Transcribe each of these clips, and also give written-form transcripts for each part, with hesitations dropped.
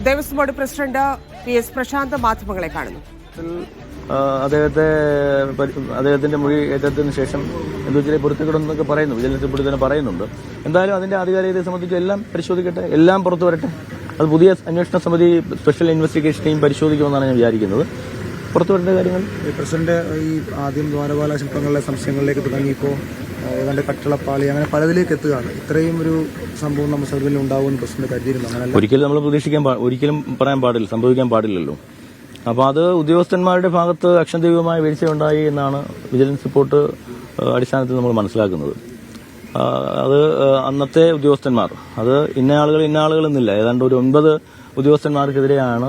Devaswom board president PS Prashanth മാധ്യമങ്ങളെ കാണുന്നു. അദ്ദേഹത്തിന്റെ മൊഴി ഏറ്റതിന് ശേഷം എന്തോ ചില പൊരുത്തക്കെടുന്നൊക്കെ പറയുന്നു, വിജിലൻസ് ബോർഡ് തന്നെ പറയുന്നുണ്ട്. എന്തായാലും അതിന്റെ ആധികാരികതയെ സംബന്ധിച്ച് എല്ലാം പരിശോധിക്കട്ടെ, എല്ലാം പുറത്തു വരട്ടെ. അത് പുതിയ അന്വേഷണ സമിതി സ്പെഷ്യൽ ഇൻവെസ്റ്റിഗേഷൻ ടീം പരിശോധിക്കുമെന്നാണ് ഞാൻ വിചാരിക്കുന്നത്. പുറത്തു വരേണ്ട കാര്യങ്ങൾ പ്രസിഡന്റ് ഈ ആദ്യം ദ്വാരപാല ശില്പങ്ങളിലെ സംശയങ്ങളിലേക്ക് തുടങ്ങിയപ്പോൾ ഏതാണ്ട് കട്ടളപ്പാളി അങ്ങനെ പലതിലേക്ക് എത്തുകയാണ്. ഇത്രയും ഒരു സംഭവം നമ്മുടെ സർവീസിൽ ഉണ്ടാവുമെന്ന് പ്രസിഡന്റ് കരുതിയിരുന്നു. അങ്ങനെ ഒരിക്കലും നമ്മൾ ഒരിക്കലും പറയാൻ പാടില്ല, സംഭവിക്കാൻ പാടില്ലല്ലോ. അപ്പോൾ അത് ഉദ്യോഗസ്ഥന്മാരുടെ ഭാഗത്ത് അക്ഷന്തവ്യമായ വീഴ്ചയുണ്ടായി എന്നാണ് വിജിലൻസ് റിപ്പോർട്ട് അടിസ്ഥാനത്തിൽ നമ്മൾ മനസ്സിലാക്കുന്നത്. അത് അന്നത്തെ ഉദ്യോഗസ്ഥന്മാർ, അത് ഇന്ന ആളുകൾ എന്നില്ല, ഏതാണ്ട് ഒരു 9 ഉദ്യോഗസ്ഥന്മാർക്കെതിരെയാണ്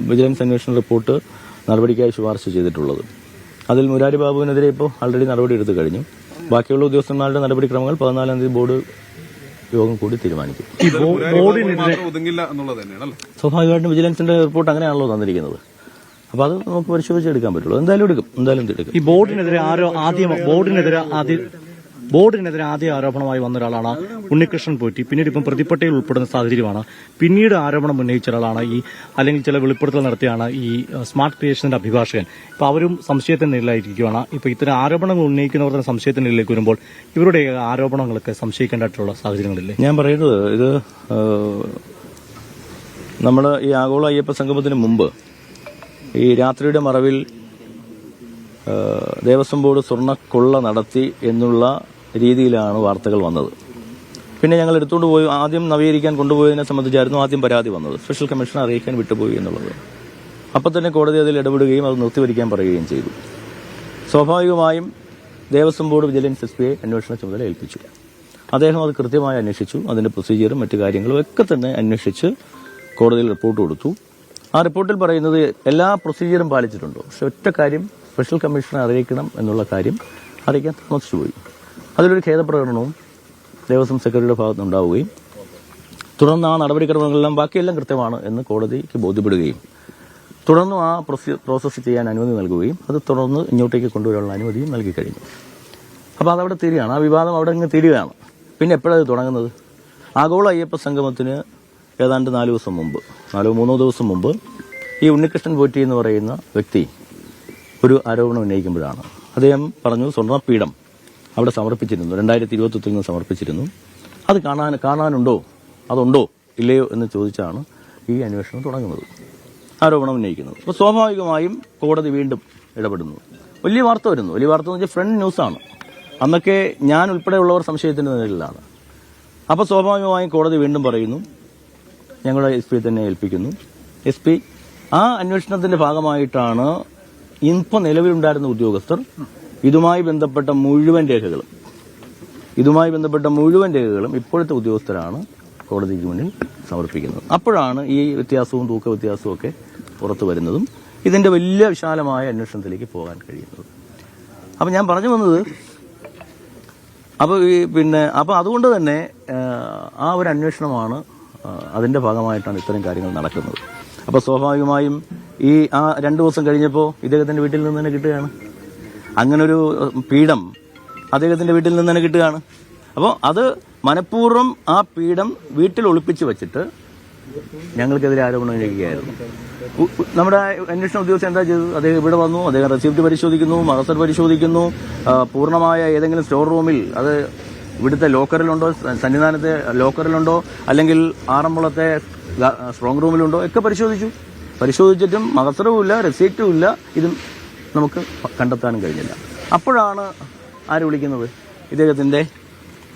വിജിലൻസ് അന്വേഷണ റിപ്പോർട്ട് നടപടിക്കായി ശുപാർശ ചെയ്തിട്ടുള്ളത്. അതിൽ മുരാരി ബാബുവിനെതിരെ ഇപ്പോൾ ആൾറെഡി നടപടി എടുത്തു കഴിഞ്ഞു. ബാക്കിയുള്ള ഉദ്യോഗസ്ഥന്മാരുടെ നടപടിക്രമങ്ങൾ 14-ാം തീയതി ബോർഡ് യോഗം കൂടി തീരുമാനിക്കും. സ്വാഭാവികമായിട്ടും വിജിലൻസിന്റെ റിപ്പോർട്ട് അങ്ങനെയാണല്ലോ തന്നിരിക്കുന്നത്. അപ്പൊ അത് നമുക്ക് പരിശോധിച്ചെടുക്കാൻ പറ്റുള്ളൂ. എന്തായാലും എടുക്കും. ഈ ബോർഡിനെതിരെ ആദ്യ ആരോപണമായി വന്ന ഒരാളാണ് ഉണ്ണികൃഷ്ണൻ പോറ്റി. പിന്നീട് ഇപ്പം പ്രതിപ്പട്ടികയിൽ ഉൾപ്പെടുന്ന സാഹചര്യമാണ്. പിന്നീട് ആരോപണം ഉന്നയിച്ച ഒരാളാണ് അല്ലെങ്കിൽ ചില വെളിപ്പെടുത്തൽ നടത്തിയാണ് ഈ സ്മാർട്ട് ക്രിയേഷന്റെ അഭിഭാഷകൻ. ഇപ്പൊ അവരും സംശയത്തിന് നിലയിലായിരിക്കുകയാണ്. ഇപ്പൊ ഇത്തരം ആരോപണങ്ങൾ ഉന്നയിക്കുന്നവർ തന്നെ സംശയത്തിന് നിലയിലേക്ക് വരുമ്പോൾ ഇവരുടെ ആരോപണങ്ങളൊക്കെ സംശയിക്കേണ്ടതായിട്ടുള്ള സാഹചര്യങ്ങളില്ലേ? ഞാൻ പറയുന്നത്, ഇത് നമ്മൾ ഈ ആഗോള അയ്യപ്പ സംഗമത്തിന് മുമ്പ് ഈ രാത്രിയുടെ മറവിൽ ദേവസ്വം ബോർഡ് സ്വർണ്ണക്കൊള്ള നടത്തി എന്നുള്ള രീതിയിലാണ് വാർത്തകൾ വന്നത്. പിന്നെ ഞങ്ങൾ എടുത്തുകൊണ്ട് പോയി ആദ്യം നവീകരിക്കാൻ കൊണ്ടുപോയതിനെ സംബന്ധിച്ചായിരുന്നു ആദ്യം പരാതി വന്നത്. സ്പെഷ്യൽ കമ്മീഷനെ അറിയിക്കാൻ വിട്ടുപോയി എന്നുള്ളത്. അപ്പം തന്നെ കോടതി അതിൽ ഇടപെടുകയും അത് നിർത്തിവരിക്കാൻ പറയുകയും ചെയ്തു. സ്വാഭാവികമായും ദേവസ്വം ബോർഡ് വിജിലൻസ് SP അന്വേഷണ ചുമതല ഏൽപ്പിച്ചു. അദ്ദേഹം അത് കൃത്യമായി അന്വേഷിച്ചു. അതിന്റെ പ്രൊസീജിയറും മറ്റു കാര്യങ്ങളും ഒക്കെ തന്നെ അന്വേഷിച്ച് കോടതിയിൽ റിപ്പോർട്ട് കൊടുത്തു. ആ റിപ്പോർട്ടിൽ പറയുന്നത് എല്ലാ പ്രൊസീജിയറും പാലിച്ചിട്ടുണ്ട്. പക്ഷെ ഒറ്റ കാര്യം, സ്പെഷ്യൽ കമ്മീഷനെ അറിയിക്കണം എന്നുള്ള കാര്യം അറിയിക്കാൻ താമസിച്ചുപോയി. അതിലൊരു ഖേദപ്രകടനവും ദേവസ്വം സെക്രട്ടറിയുടെ ഭാഗത്തുനിന്നുണ്ടാവുകയും തുടർന്ന് ആ നടപടിക്രമങ്ങളെല്ലാം ബാക്കിയെല്ലാം കൃത്യമാണ് എന്ന് കോടതിക്ക് ബോധ്യപ്പെടുകയും തുടർന്ന് ആ പ്രോസസ്സ് ചെയ്യാൻ അനുമതി നൽകുകയും അത് തുടർന്ന് ഇങ്ങോട്ടേക്ക് കൊണ്ടുവരാനുള്ള അനുമതിയും നൽകി കഴിഞ്ഞു. അപ്പോൾ അതവിടെ തീരുകയാണ്. ആ വിവാദം അവിടെ ഇങ്ങനെ തീരുകയാണ്. പിന്നെ എപ്പോഴത് തുടങ്ങുന്നത്? ആഗോള അയ്യപ്പ സംഗമത്തിന് ഏതാണ്ട് 4 ദിവസം മുമ്പ്, 3 ദിവസം മുമ്പ് ഈ ഉണ്ണികൃഷ്ണൻ പോറ്റി എന്ന് പറയുന്ന വ്യക്തി ഒരു ആരോപണം ഉന്നയിക്കുമ്പോഴാണ്. അദ്ദേഹം പറഞ്ഞു സ്വർണ്ണപീഠം അവിടെ സമർപ്പിച്ചിരുന്നു, 2021 സമർപ്പിച്ചിരുന്നു. അത് കാണാനുണ്ടോ, അതുണ്ടോ ഇല്ലയോ എന്ന് ചോദിച്ചാണ് ഈ അന്വേഷണം തുടങ്ങുന്നത്, ആരോപണം ഉന്നയിക്കുന്നത്. അപ്പോൾ സ്വാഭാവികമായും കോടതി വീണ്ടും ഇടപെടുന്നു. വലിയ വാർത്ത വരുന്നു. വലിയ വാർത്ത എന്ന് വെച്ചാൽ ഫ്രണ്ട് ന്യൂസാണ്. അന്നൊക്കെ ഞാൻ ഉൾപ്പെടെയുള്ളവർ സംശയത്തിന്റെ നിലയിലാണ്. അപ്പോൾ സ്വാഭാവികമായും കോടതി വീണ്ടും പറയുന്നു, ഞങ്ങളുടെ SP തന്നെ ഏൽപ്പിക്കുന്നു. SP ആ അന്വേഷണത്തിന്റെ ഭാഗമായിട്ടാണ് ഇപ്പോൾ നിലവിലുണ്ടായിരുന്ന ഉദ്യോഗസ്ഥർ ഇതുമായി ബന്ധപ്പെട്ട മുഴുവൻ രേഖകളും ഇപ്പോഴത്തെ ഉദ്യോഗസ്ഥരാണ് കോടതിക്ക് മുന്നിൽ സമർപ്പിക്കുന്നത്. അപ്പോഴാണ് ഈ വ്യത്യാസവും തൂക്ക വ്യത്യാസവും ഒക്കെ പുറത്തു വരുന്നതും ഇതിന്റെ വലിയ വിശാലമായ അന്വേഷണത്തിലേക്ക് പോകാൻ കഴിയുന്നത്. അപ്പൊ ഞാൻ പറഞ്ഞു വന്നത്, അപ്പൊ അതുകൊണ്ട് തന്നെ ആ ഒരു അന്വേഷണമാണ്, അതിന്റെ ഭാഗമായിട്ടാണ് ഇത്തരം കാര്യങ്ങൾ നടക്കുന്നത്. അപ്പൊ സ്വാഭാവികമായും ഈ 2 ദിവസം കഴിഞ്ഞപ്പോൾ ഇദ്ദേഹത്തിന്റെ വീട്ടിൽ നിന്ന് തന്നെ കിട്ടുകയാണ്. അങ്ങനൊരു പീഠം അദ്ദേഹത്തിന്റെ വീട്ടിൽ നിന്ന് തന്നെ കിട്ടുകയാണ്. അപ്പോൾ അത് മനഃപൂർവ്വം ആ പീഠം വീട്ടിൽ ഒളിപ്പിച്ച് വെച്ചിട്ട് ഞങ്ങൾക്കെതിരെ ആരോപണം ഉന്നയിക്കുകയായിരുന്നു. നമ്മുടെ അന്വേഷണ ഉദ്യോഗസ്ഥൻ എന്താ ചെയ്തത്? അദ്ദേഹം ഇവിടെ വന്നു, അദ്ദേഹം റെസിപ്റ്റ് പരിശോധിക്കുന്നു, മഹസർ പരിശോധിക്കുന്നു, പൂർണ്ണമായ ഏതെങ്കിലും സ്റ്റോർ റൂമിൽ, അത് ഇവിടുത്തെ ലോക്കറിലുണ്ടോ, സന്നിധാനത്തെ ലോക്കറിലുണ്ടോ, അല്ലെങ്കിൽ ആറന്മുളത്തെ സ്ട്രോങ് റൂമിലുണ്ടോ ഒക്കെ പരിശോധിച്ചിട്ടും മഹസറും ഇല്ല, റെസിപ്റ്റും ഇല്ല. ഇതും നമുക്ക് കണ്ടെത്താനും കഴിഞ്ഞില്ല. അപ്പോഴാണ് ആര് വിളിക്കുന്നത്? ഇദ്ദേഹത്തിന്റെ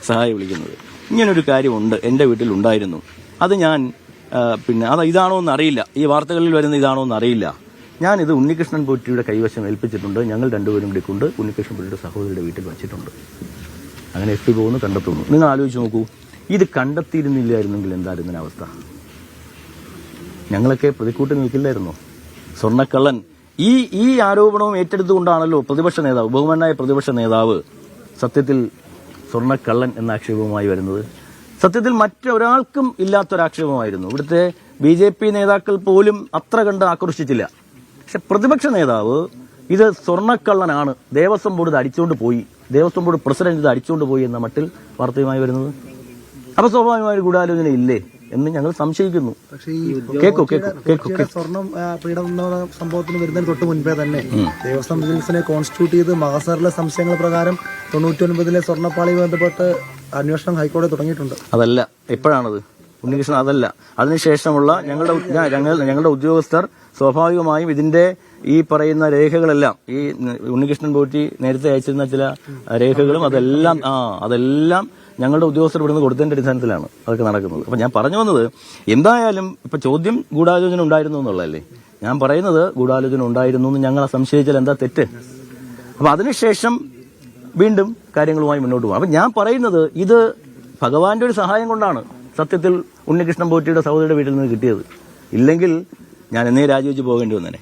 സഹായി വിളിക്കുന്നത്. ഇങ്ങനൊരു കാര്യമുണ്ട്, എൻ്റെ വീട്ടിലുണ്ടായിരുന്നു, അത് ഞാൻ ഇതാണോ എന്ന് അറിയില്ല, ഈ വാർത്തകളിൽ വരുന്ന ഇതാണോ എന്ന് അറിയില്ല, ഞാനിത് ഉണ്ണികൃഷ്ണൻ പോറ്റിയുടെ കൈവശം ഏൽപ്പിച്ചിട്ടുണ്ട്, ഞങ്ങൾ രണ്ടുപേരും കൂടി കൊണ്ട് ഉണ്ണികൃഷ്ണൻ പോറ്റിയുടെ സഹോദരിയുടെ വീട്ടിൽ വച്ചിട്ടുണ്ട്. അങ്ങനെ SP പോകുന്നു, കണ്ടെത്തുന്നു. നിങ്ങൾ ആലോചിച്ച് നോക്കൂ, ഇത് കണ്ടെത്തിയിരുന്നില്ലായിരുന്നെങ്കിൽ എന്തായിരുന്നു അവസ്ഥ? ഞങ്ങളൊക്കെ പ്രതിക്കൂട്ടി നിൽക്കില്ലായിരുന്നോ? സ്വർണ്ണക്കള്ളൻ ഈ ആരോപണവും ഏറ്റെടുത്തുകൊണ്ടാണല്ലോ ബഹുമാനായ പ്രതിപക്ഷ നേതാവ് സത്യത്തിൽ സ്വർണ്ണക്കള്ളൻ എന്ന ആക്ഷേപവുമായി വരുന്നത്. സത്യത്തിൽ മറ്റൊരാൾക്കും ഇല്ലാത്തൊരാക്ഷേപമായിരുന്നു. ഇവിടുത്തെ BJP നേതാക്കൾ പോലും അത്ര കണ്ട് ആക്രോശിച്ചില്ല. പക്ഷെ പ്രതിപക്ഷ നേതാവ് ഇത് സ്വർണ്ണക്കള്ളനാണ്, ദേവസ്വം ബോർഡ് ഇത് അടിച്ചുകൊണ്ട് പോയി, ദേവസ്വം ബോർഡ് പ്രസിഡന്റ് ഇത് അടിച്ചുകൊണ്ട് പോയി എന്ന മട്ടിൽ വാർത്തയുമായി വരുന്നത്. അപ്പൊ സ്വാഭാവികമായ ഒരു ഗൂഢാലോചന ഇല്ലേ? എന്ന് ഞങ്ങൾ സംശയിക്കുന്നു. പക്ഷേ ഈ കേക്കൂ. സ്വർണം പീഡന സംഭവത്തിന് വരുന്നതിന് തൊട്ട് മുൻപേ തന്നെ ദേവസ്വം വിജിലൻസിനെ കോൺസ്റ്റിറ്റ്യൂട്ട് ചെയ്ത് മഹാസാറിലെ സംശയങ്ങൾ പ്രകാരം 99-ലെ സ്വർണ്ണപ്പാളിയുമായി ബന്ധപ്പെട്ട് അന്വേഷണം ഹൈക്കോടതി തുടങ്ങിയിട്ടുണ്ട്. അതല്ല, എപ്പോഴാണത് ഉണ്ണികൃഷ്ണൻ? അതല്ല, അതിനുശേഷമുള്ള ഞങ്ങളുടെ ഉദ്യോഗസ്ഥർ സ്വാഭാവികമായും ഇതിന്റെ ഈ പറയുന്ന രേഖകളെല്ലാം, ഈ ഉണ്ണികൃഷ്ണൻ പോറ്റി നേരത്തെ അയച്ചിരുന്ന ചില രേഖകളും അതെല്ലാം ഞങ്ങളുടെ ഉദ്യോഗസ്ഥർ ഇവിടുന്ന് കൊടുത്തതിന്റെ അടിസ്ഥാനത്തിലാണ് അതൊക്കെ നടക്കുന്നത്. അപ്പൊ ഞാൻ പറഞ്ഞു വന്നത്, എന്തായാലും ഇപ്പൊ ചോദ്യം ഗൂഢാലോചന ഉണ്ടായിരുന്നു എന്നുള്ളതല്ലേ. ഞാൻ പറയുന്നത് ഗൂഢാലോചന ഉണ്ടായിരുന്നു എന്ന് ഞങ്ങളെ സംശയിച്ചാൽ എന്താ തെറ്റ്? അപ്പൊ അതിനുശേഷം വീണ്ടും കാര്യങ്ങളുമായി മുന്നോട്ട് പോകാം. അപ്പൊ ഞാൻ പറയുന്നത്, ഇത് ഭഗവാന്റെ ഒരു സഹായം കൊണ്ടാണ് സത്യത്തിൽ ഉണ്ണികൃഷ്ണൻ പോറ്റിയുടെ സഹോദരിയുടെ വീട്ടിൽ നിന്ന് കിട്ടിയത്. ഇല്ലെങ്കിൽ ഞാൻ എന്നേ രാജിവെച്ച് പോകേണ്ടി വന്നേനെ.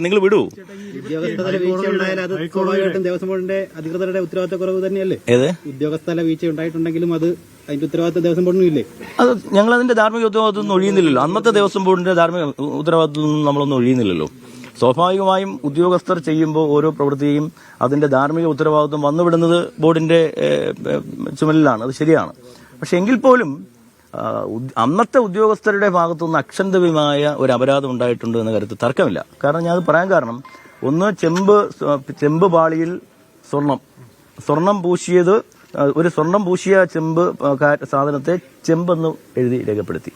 നിങ്ങൾ വിടൂ. ദേവസ്വം ബോർഡിന്റെ അധികൃതരുടെ ഉത്തരവാദിത്തക്കുറവ് തന്നെയല്ലേ? ഏത് ഉദ്യോഗസ്ഥല വീഴ്ച ഉണ്ടായിട്ടുണ്ടെങ്കിലും അത് അതിന്റെ ഉത്തരവാദിത്തം ദേവസ്വം ബോർഡിനും ഇല്ലേ? അത് ഞങ്ങൾ അതിന്റെ ധാർമ്മിക ഉത്തരവാദിത്വം ഒഴിയുന്നില്ലല്ലോ. അന്നത്തെ ദേവസ്വം ബോർഡിന്റെ ധാർമ്മിക ഉത്തരവാദിത്വം നമ്മളൊന്നും ഒഴിയുന്നില്ലല്ലോ. സ്വാഭാവികമായും ഉദ്യോഗസ്ഥർ ചെയ്യുമ്പോൾ ഓരോ പ്രവൃത്തിയും അതിന്റെ ധാർമ്മിക ഉത്തരവാദിത്വം വന്നുവിടുന്നത് ബോർഡിന്റെ ചുമലിലാണ്. അത് ശരിയാണ്. പക്ഷെ എങ്കിൽ പോലും അന്നത്തെ ഉദ്യോഗസ്ഥരുടെ ഭാഗത്തുനിന്ന് അക്ഷന്തവ്യമായ ഒരു അപരാധം ഉണ്ടായിട്ടുണ്ട് എന്ന കാര്യത്തിൽ തർക്കമില്ല. കാരണം ഞാൻ അത് പറയാൻ കാരണം, ഒന്ന്, ചെമ്പ് പാളിയിൽ സ്വർണം പൂശിയത്, ഒരു സ്വർണം പൂശിയ ചെമ്പ് സാധനത്തെ ചെമ്പെന്ന് എഴുതി രേഖപ്പെടുത്തി.